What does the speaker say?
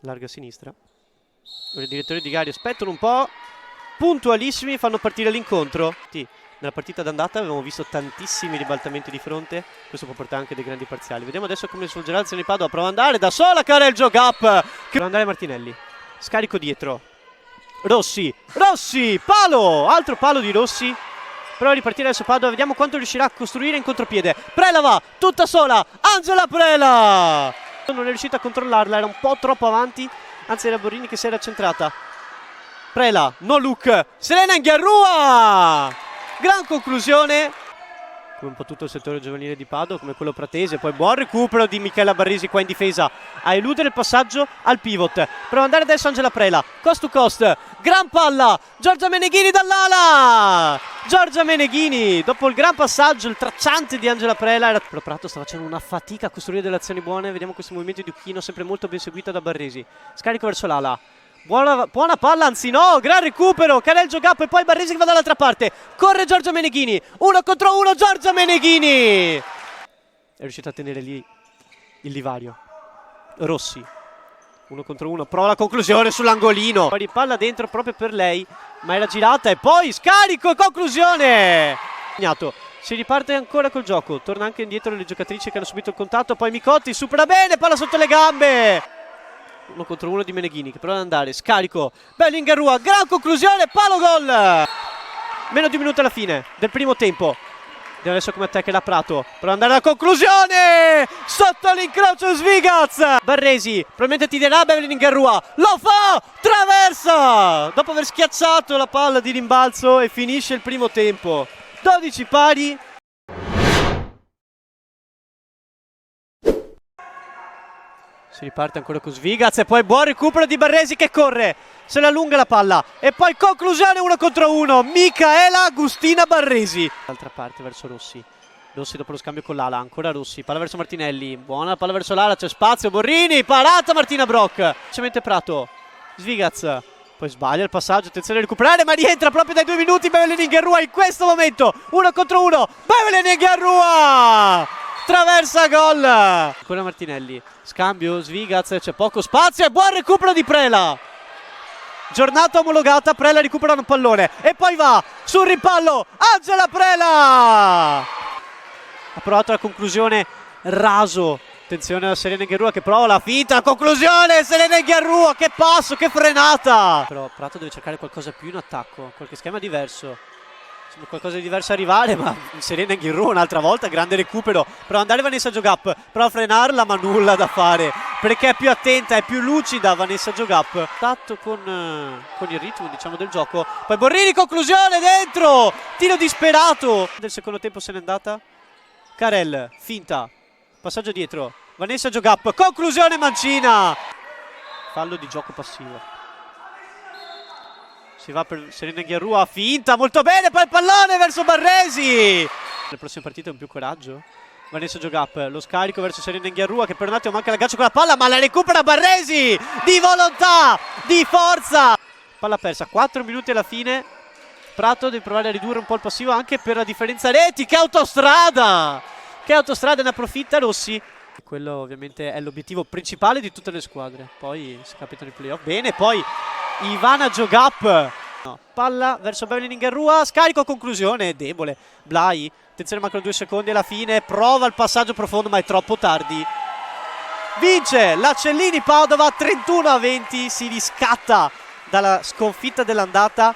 larga a sinistra. I direttori di gare aspettano un po', puntualissimi, fanno partire l'incontro. Nella partita d'andata avevamo visto tantissimi ribaltamenti di fronte, questo può portare anche dei grandi parziali. Vediamo adesso come svolgerà l'azione di Padova. Prova ad andare da sola, Karel Jogap, che prova ad andare Martinelli, scarico dietro, Rossi, palo, altro palo di Rossi. Prova a ripartire adesso Padova, vediamo quanto riuscirà a costruire in contropiede. Prela va, tutta sola, Angela Prela! Non è riuscita a controllarla, era un po' troppo avanti, anzi era Borrini che si era centrata. Prela, no look, Serena Inghiarrua! Gran conclusione, come un po' tutto il settore giovanile di Padova, come quello pratese. Poi buon recupero di Michela Barresi qua in difesa a eludere il passaggio al pivot. Prova ad andare adesso Angela Prela, cost to cost, gran palla, Giorgia Meneghini dall'ala. Giorgia Meneghini, dopo il gran passaggio, il tracciante di Angela Prela. Però Prato sta facendo una fatica a costruire delle azioni buone. Vediamo questo movimento di Uchino, sempre molto ben seguito da Barresi. Scarico verso l'ala. Buona palla, anzi no, gran recupero, Karel Jogap e poi Barresi che va dall'altra parte. Corre Giorgia Meneghini, 1 contro 1, Giorgia Meneghini! È riuscita a tenere lì il divario. Rossi, 1 contro 1, prova la conclusione sull'angolino. Poi palla dentro proprio per lei, ma era girata e poi scarico e conclusione! Si riparte ancora col gioco, torna anche indietro le giocatrici che hanno subito il contatto, poi Micotti supera bene, palla sotto le gambe! 1 contro 1 di Meneghini che prova ad andare, scarico, bello Inghiarrua, gran conclusione, palo gol! Meno di un minuto alla fine del primo tempo. Vediamo adesso come attaccherà Prato, prova ad andare alla conclusione, sotto l'incrocio Svigaz! Barresi, probabilmente tirerà Bevelin Inghiarrua, lo fa, traversa! Dopo aver schiacciato la palla di rimbalzo e finisce il primo tempo. 12 pari. Si riparte ancora con Svigaz e poi buon recupero di Barresi che corre, se la allunga la palla e poi conclusione 1 contro 1, Micaela Agustina Barresi. D'altra parte verso Rossi, dopo lo scambio con l'ala, ancora Rossi, palla verso Martinelli, buona palla verso l'ala, c'è spazio, Borrini, parata Martina Brock, semplicemente Prato, Svigaz, poi sbaglia il passaggio, attenzione a recuperare ma rientra proprio dai 2 minuti Bevelin Inghiarrua in questo momento, 1 contro 1, Bevelin Inghiarrua! Traversa gol, ancora Martinelli, scambio, Svigaz, c'è poco spazio e buon recupero di Prela. Giornata omologata, Prela recupera un pallone e poi va sul rimpallo Angela Prela. Ha provato la conclusione raso, attenzione alla Serena Inghiarrua che prova la finta, la conclusione Serena Inghiarrua, che passo, che frenata. Però Prato deve cercare qualcosa più in attacco, qualche schema diverso. Qualcosa di diverso arrivare, ma Serena Inghiarrua un'altra volta, grande recupero, prova ad andare Vanessa Jogap, prova a frenarla ma nulla da fare perché è più attenta, è più lucida Vanessa Jogap, tatto con il ritmo diciamo del gioco, poi Borrini, conclusione dentro, tiro disperato del secondo tempo, se n'è andata Karel, finta, passaggio dietro, Vanessa Jogap, conclusione Mancina, fallo di gioco passivo. Si va per Serena Inghiarrua, finta, molto bene, poi il pallone verso Barresi. Nelle prossime partite con più coraggio. Vanessa Jogap, lo scarico verso Serena Inghiarrua che per un attimo manca l'aggancio con la palla, ma la recupera Barresi, di volontà, di forza. Palla persa, 4 minuti alla fine. Prato deve provare a ridurre un po' il passivo anche per la differenza reti, che autostrada! Che autostrada, ne approfitta Rossi. Quello ovviamente è l'obiettivo principale di tutte le squadre. Poi si capitano i playoff. Bene, poi Ivana Jogap, no. Palla verso Bevelin Inghiarrua, scarico, conclusione, debole. Blai, attenzione, mancano 2 secondi alla fine, prova il passaggio profondo ma è troppo tardi. Vince la Cellini Padova 31-20, si riscatta dalla sconfitta dell'andata.